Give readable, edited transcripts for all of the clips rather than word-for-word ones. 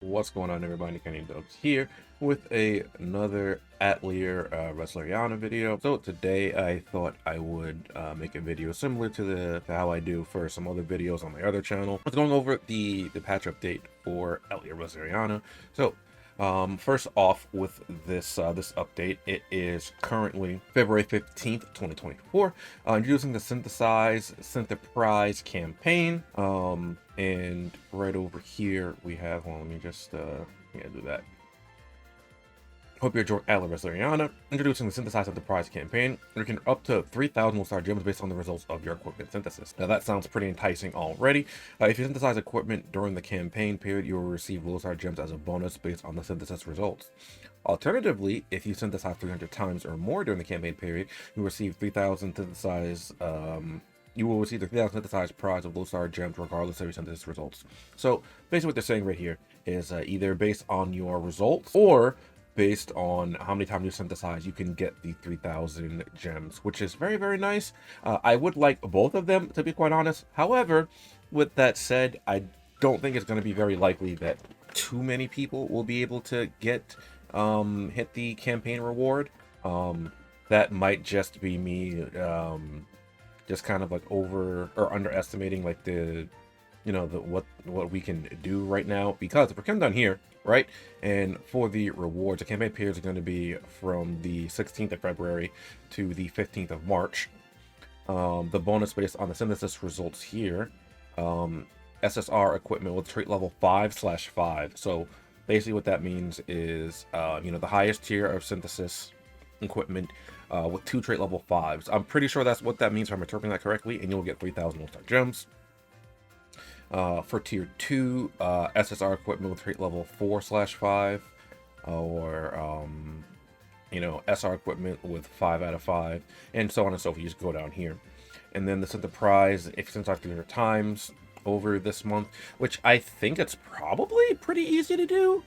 What's going on, everybody? Kenny Dubs here with another Atelier Reslieriana video. So today I thought I would make a video similar to how I do for some other videos on my other channel. I was going over the patch update for Atelier Reslieriana. So first off, with this update, it is currently February 15th, 2024, introducing the Synthesize campaign. And right over here we have, well, let me just do that. Hope you're enjoying Atelier Reslieriana, introducing the Synthesize Enterprise campaign. You can up to 3,000 Low-Star gems based on the results of your equipment synthesis. Now that sounds pretty enticing already. If you synthesize equipment during the campaign period, you will receive Low-Star gems as a bonus based on the synthesis results. Alternatively, if you synthesize 300 times or more during the campaign period, you will receive 3,000 synthesized you will receive the 3,000 synthesized prize of Low-Star gems regardless of your synthesis results. So basically what they're saying right here is either based on your results or based on how many times you synthesize, you can get the 3,000 gems, which is very, very nice. I would like both of them, to be quite honest. However, with that said, I don't think it's going to be very likely that too many people will be able to get hit the campaign reward. That might just be me just kind of like over or underestimating like what we can do right now, because if we come down here, right, and for the rewards, the campaign periods are going to be from the 16th of February to the 15th of March. The bonus based on the synthesis results here, SSR equipment with trait level 5/5. So basically what that means is the highest tier of synthesis equipment with 2 trait level 5s. I'm pretty sure that's what that means if I'm interpreting that correctly, and you'll get 3,000 Low-Star gems. For tier 2, SSR equipment with trait level 4/5, or SR equipment with 5 out of 5, and so on and so forth. You just go down here. And then the prize, if you synthesize 300 times over this month, which I think it's probably pretty easy to do.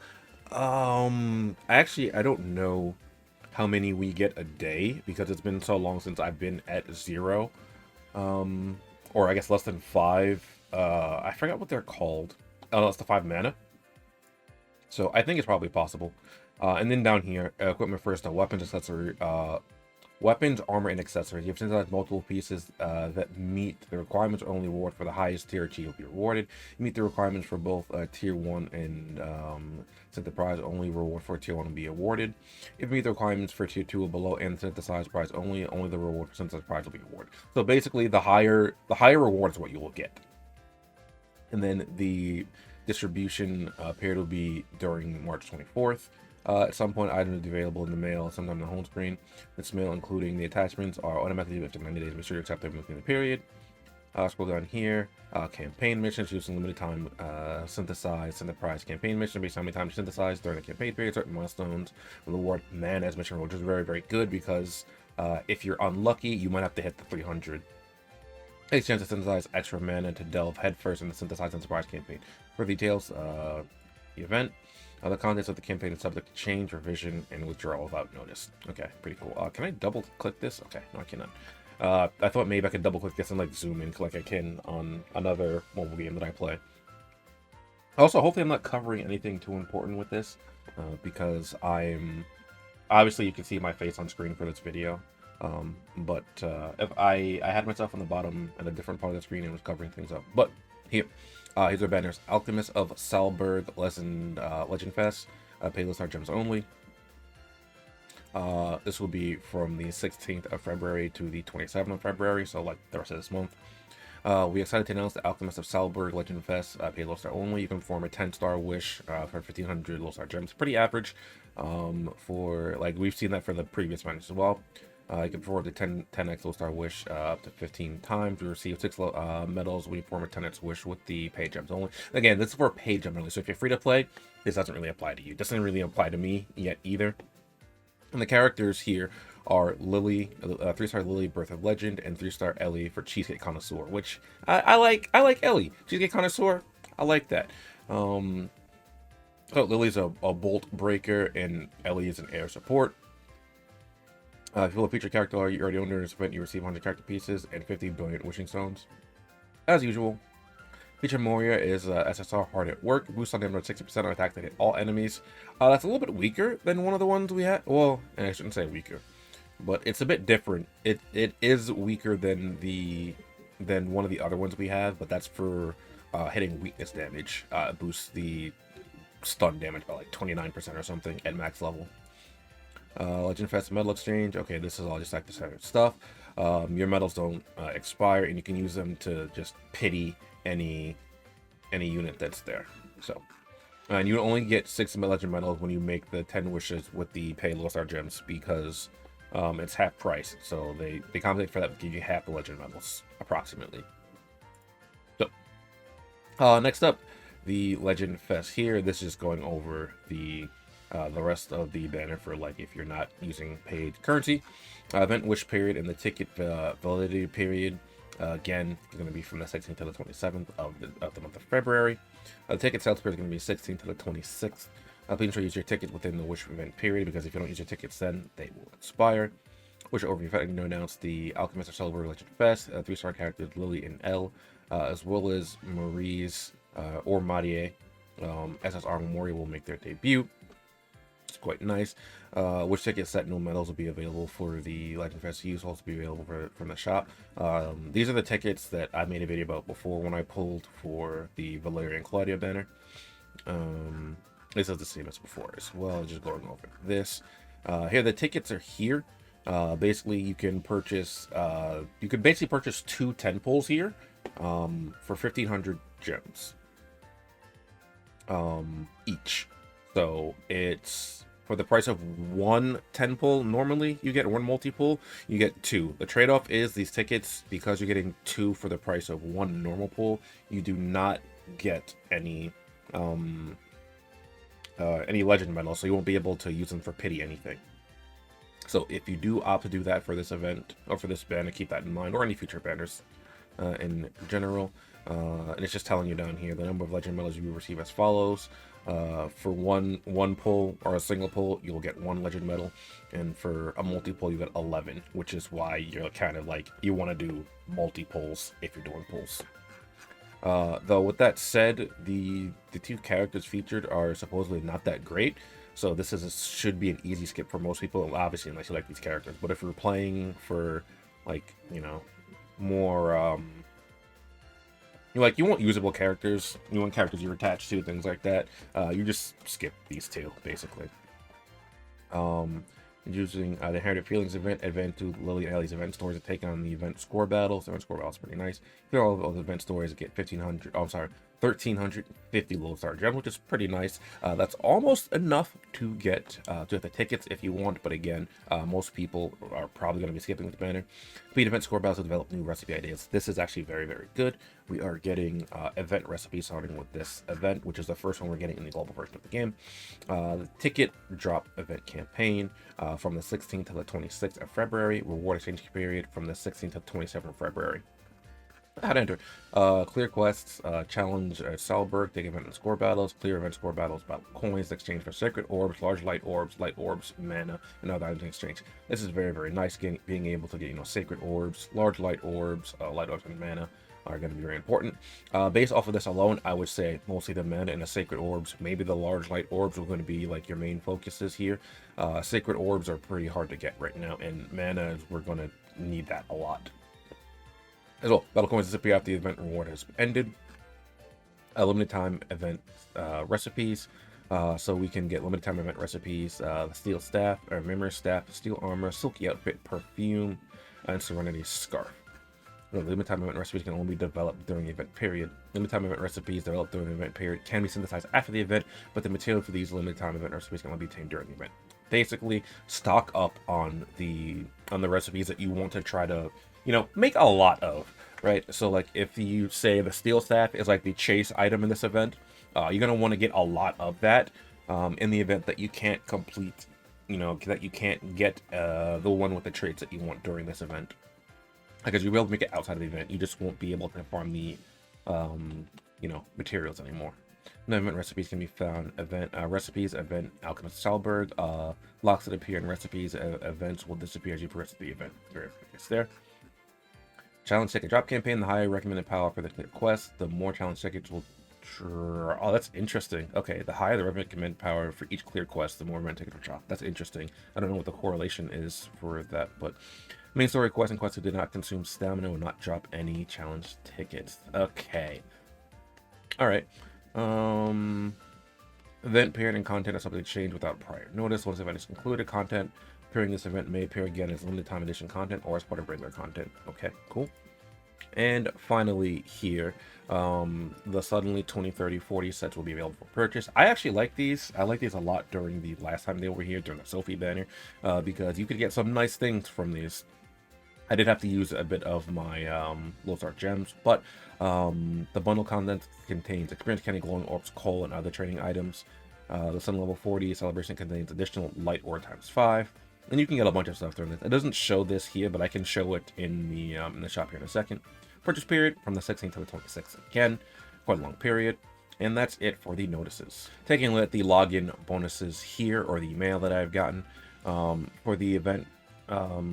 Actually, I don't know how many we get a day, because it's been so long since I've been at 0. Or I guess less than 5. I forgot what they're called. Oh, that's the 5 mana. So I think it's probably possible. And then down here, equipment first, weapons, accessory, weapons, armor, and accessories. You have synthesized multiple pieces that meet the requirements. Only reward for the highest tier achieved will be rewarded. You meet the requirements for both tier 1 and synthesis prize. Only reward for tier 1 will be awarded. If you meet the requirements for tier 2 or below and synthesized prize only the reward for synthesized prize will be awarded. So basically, the higher reward is what you will get. And then the distribution period will be during March 24th. At some point, items will be available in the mail, sometime on the home screen. This mail, including the attachments, are automatically after 90 days. Make sure you accept them within the period. Scroll down here. Campaign missions using limited time. Synthesize prize campaign mission based on how many times you synthesize during the campaign period. Certain milestones will reward man as mission, which is very, very good, because if you're unlucky, you might have to hit the 300. Takes chance to synthesize extra mana to delve headfirst in the Synthesize Enterprise campaign. For details, the event. The contents of the campaign is subject to change, revision, and withdrawal without notice. Okay, pretty cool. Can I double click this? Okay, no, I cannot. I thought maybe I could double click this and like zoom in like I can on another mobile game that I play. Also, hopefully I'm not covering anything too important with this, because I'm obviously, you can see my face on screen for this video. But if I had myself on the bottom at a different part of the screen and was covering things up. But here's our banners. Alchemist of Salburg Legend Fest. Pay Low-Star gems only. This will be from the 16th of February to the 27th of February, so like the rest of this month. We're excited to announce the Alchemist of Salburg Legend Fest. Pay Low-Star only. You can perform a 10-star wish for 1,500 Low-Star gems. Pretty average. For like we've seen that for the previous banners as well. You can perform the 10x Low-Star wish up to 15 times. You receive 6 medals when you perform a 10x wish with the pay gems only. Again, this is for pay gems only, so if you're free to play, this doesn't really apply to you. It doesn't really apply to me yet either. And the characters here are Lily, 3-star Lily, Birth of Legend, and 3-star Ellie for Cheesecake Connoisseur, which I like. I like Ellie. Cheesecake Connoisseur, I like that. So Lily's a bolt breaker, and Ellie is an air support. If you will a feature character you already own during this event, you receive 100 character pieces and 50 brilliant wishing stones, as usual. Feature Moria is SSR hard at work. Boost on damage 60% on attack that hit all enemies. That's a little bit weaker than one of the ones we had. Well, I shouldn't say weaker, but it's a bit different. It is weaker than one of the other ones we have, but that's for hitting weakness damage. It boosts the stun damage by like 29% or something at max level. Legend Fest Medal Exchange. Okay, this is all just like the standard stuff. Your medals don't expire, and you can use them to just pity any unit that's there. So, and you only get 6 legend medals when you make the 10 wishes with the pay Lothair gems, because it's half price. So they compensate for that, give you half the legend medals approximately. So, next up, the Legend Fest here. This is going over the rest of the banner for, like, if you're not using paid currency. Event wish period and the ticket validity period. Again, it's going to be from the 16th to the 27th of the month of February. The ticket sales period is going to be 16th to the 26th. Please ensure you use your ticket within the wish event period, because if you don't use your tickets then, they will expire. Wish overview event to announce the Alchemist of Salburg Legend Fest. 3-star characters Lily and L, as well as Marie's or Marie SSR Memorial will make their debut. It's quite nice. Which ticket set no medals will be available for the Legend Fest use, also be available from the shop. These are the tickets that I made a video about before when I pulled for the Valeria and Claudia banner. This is the same as before as well, just going over this. Here, the tickets are here. Basically, you can purchase, you could basically purchase 2 10 pulls here for 1,500 gems each. So it's for the price of 1 10 pull. Normally you get 1 multi-pull, you get 2. The trade-off is these tickets, because you're getting 2 for the price of 1 normal pull, you do not get any legend medals, so you won't be able to use them for pity anything. So if you do opt to do that for this event, or for this banner, keep that in mind, or any future banners in general. And it's just telling you down here the number of legend medals you will receive as follows. For one pull or a single pull, you'll get 1 legend medal, and for a multi-pull you get 11, which is why you're kind of like, you want to do multi-pulls if you're doing pulls. Though with that said, the 2 characters featured are supposedly not that great, so this should be an easy skip for most people, obviously unless you like these characters. But if you're playing for, like, you know, more you want usable characters, you want characters you're attached to, things like that, you just skip these 2 basically. Using the Inherited Feelings event to Lily and Ellie's event stores to take on the event score battles. The event score battle is pretty nice. Here, all of the event stores get 1,350 Lothar gems, which is pretty nice. That's almost enough to get the tickets if you want, but again, most people are probably going to be skipping this banner. Complete event score battles to develop new recipe ideas. This is actually very, very good. We are getting event recipes starting with this event, which is the first one we're getting in the global version of the game. The ticket drop event campaign from the 16th to the 26th of February. Reward exchange period from the 16th to the 27th of February. How to enter. Clear quests, challenge Salburg, take event and score battles, clear event score battles, battle coins, exchange for sacred orbs, large light orbs, mana, and other items in exchange. This is very, very nice, being able to get, you know, sacred orbs, large light orbs, and mana are going to be very important. Based off of this alone, I would say mostly the mana and the sacred orbs, maybe the large light orbs are going to be like your main focuses here. Sacred orbs are pretty hard to get right now, and mana, we're going to need that a lot. As well, battle coins disappear after the event reward has ended. Limited time event recipes. So we can get limited time event recipes. The steel staff, or memory staff, steel armor, silky outfit, perfume, and serenity scarf. Limited time event recipes can only be developed during the event period. Limited time event recipes developed during the event period can be synthesized after the event, but the material for these limited time event recipes can only be obtained during the event. Basically, stock up on the recipes that you want to try to, you know, make a lot of, right? So like if you say the steel staff is like the chase item in this event, you're going to want to get a lot of that in the event that you can't complete, you know, that you can't get the one with the traits that you want during this event. Because you'll be able to make it outside of the event, you just won't be able to farm the, you know, materials anymore. No event recipes can be found. Event recipes, event Alchemist Salburg, locks that appear in recipes, events will disappear as you progress through the event. It's there. Challenge ticket drop campaign. The higher recommended power for the quest, the more challenge tickets will. Oh, that's interesting. Okay, the higher the recommended power for each clear quest, the more recommended ticket will drop. That's interesting. I don't know what the correlation is for that, but main story quest and quests that did not consume stamina will not drop any challenge tickets. Okay. All right. Event period and content are something to change without prior notice. Once the event is concluded, content appearing in this event may appear again as limited time edition content or as part of regular content. Okay, cool. And finally here, the suddenly 20, 30, 40 sets will be available for purchase. I actually like these. I like these a lot during the last time they were here, during the Sophie banner, because you could get some nice things from these. I did have to use a bit of my Lozart gems, but the bundle content contains experience candy, glowing orbs, coal, and other trading items. The Sun level 40 celebration contains additional light ore times 5, and you can get a bunch of stuff during this. It doesn't show this here, but I can show it in the shop here in a second. Purchase period from the 16th to the 26th. Again, quite a long period. And that's it for the notices. Taking a look at the login bonuses here, or the mail that I've gotten for the event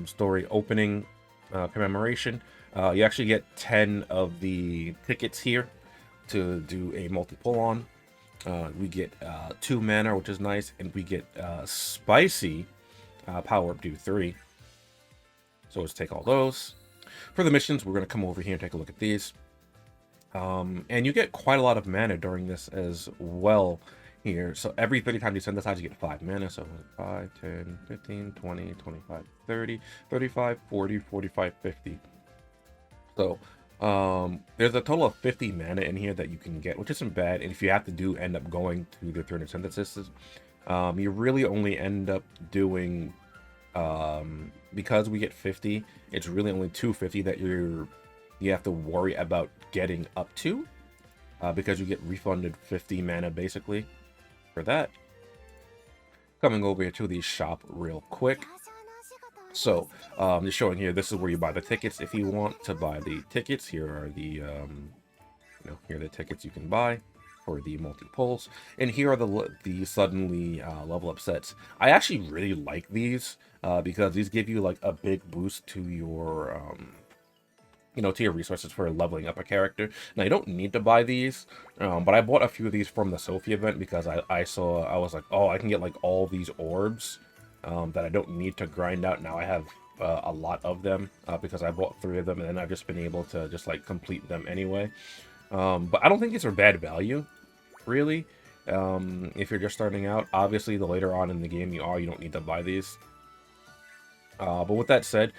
story opening commemoration. You actually get 10 of the tickets here to do a multi-pull on. We get 2 mana, which is nice, and we get spicy power up to 3. So let's take all those. For the missions, we're going to come over here and take a look at these. And you get quite a lot of mana during this as well here. So every 30 times you send this out, you get 5 mana. So 5, 10, 15, 20, 25, 30, 35, 40, 45, 50. So there's a total of 50 mana in here that you can get, which isn't bad. And if you have to end up going to the 300 synthesis, you really only end up doing, because we get 50, it's really only 250 that you have to worry about getting up to, because you get refunded 50 mana basically for that. Coming over here to the shop real quick. So just showing here, this is where you buy the tickets. If you want to buy the tickets, here are the here are the tickets you can buy for the multi-pulls, and here are the suddenly level up sets. I actually really like these because these give you like a big boost to your to your resources for leveling up a character. Now you don't need to buy these, but I bought a few of these from the Sophie event because I was like, oh, I can get like all these orbs that I don't need to grind out. Now I have a lot of them because I bought 3 of them, and then I've just been able to just like complete them anyway. But I don't think these are bad value, really. If you're just starting out, obviously the later on in the game you don't need to buy these. But with that said,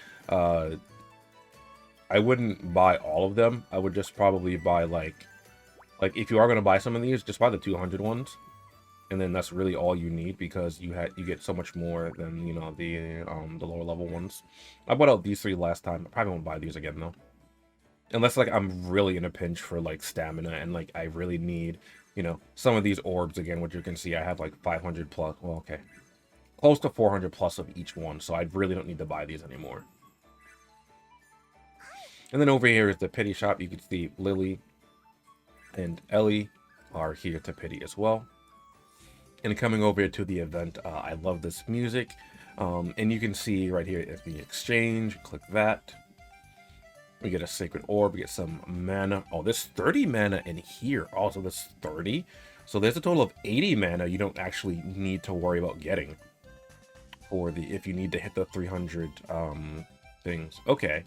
I wouldn't buy all of them. I would just probably buy like if you are going to buy some of these, just buy the 200 ones. And then that's really all you need, because you get so much more than the lower level ones. I bought out these 3 last time. I probably won't buy these again though, unless like I'm really in a pinch for like stamina and like I really need some of these orbs again, which you can see I have like 500 plus. Well, okay, close to 400 plus of each one, so I really don't need to buy these anymore. And then over here is the pity shop. You can see Lily and Ellie are here to pity as well. And coming over to the event, I love this music. And you can see right here is the exchange. Click that. We get a sacred orb. We get some mana. Oh, there's 30 mana in here. Also, there's 30. So there's a total of 80 mana you don't actually need to worry about getting for if you need to hit the 300 things. Okay,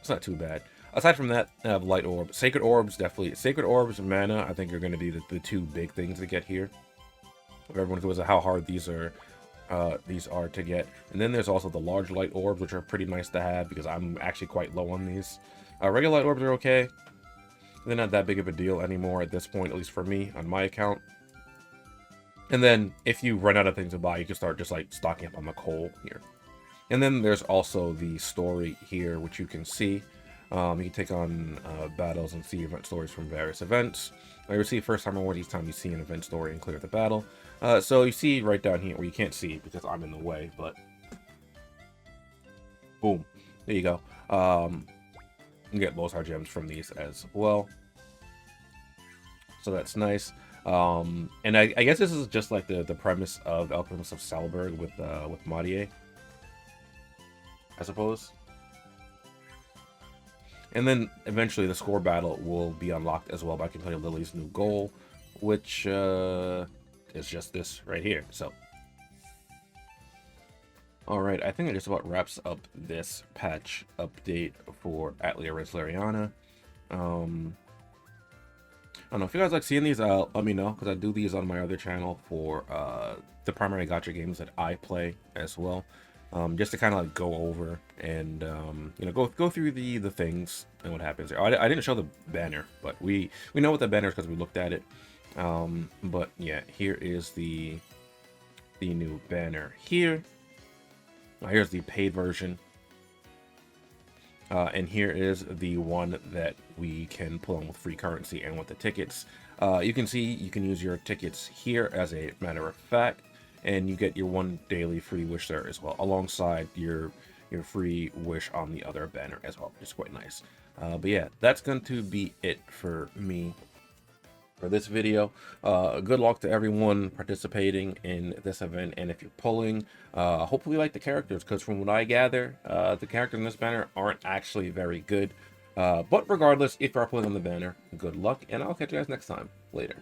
it's not too bad. Aside from that, I have light orb. Sacred orbs, definitely. Sacred orbs and mana, I think, are going to be the 2 big things to get here. If everyone knows how hard these are to get. And then there's also the large light orbs, which are pretty nice to have because I'm actually quite low on these. Regular light orbs are okay. They're not that big of a deal anymore at this point, at least for me on my account. And then if you run out of things to buy, you can start just like stocking up on the coal here. And then there's also the story here, which you can see. You can take on battles and see event stories from various events. I receive first time rewards each time you see an event story and clear the battle. So you see right down here, where you can't see because I'm in the way, but boom, there you go. You get Lozart gems from these as well, so that's nice. And I guess this is just like the premise of Alchemist of Salburg with Madier, I suppose. And then eventually the score battle will be unlocked as well by completing Lily's new goal, which is just this right here. So, alright, I think it just about wraps up this patch update for Atelier Reslieriana. I don't know if you guys like seeing these, let me know, because I do these on my other channel for the primary gacha games that I play as well. Just to kind of like go over and you know, go through the things and what happens here. I didn't show the banner, but we know what the banner is because we looked at it. But yeah, here is the new banner here. Here's the paid version. And here is the one that we can pull on with free currency and with the tickets. You can see you can use your tickets here as a matter of fact, and you get your 1 daily free wish there as well, alongside your free wish on the other banner as well, which is quite nice. But yeah, that's going to be it for me for this video. Good luck to everyone participating in this event, and if you're pulling, hopefully you like the characters, because from what I gather, the characters in this banner aren't actually very good. But regardless, if you are pulling on the banner, good luck, and I'll catch you guys next time. Later.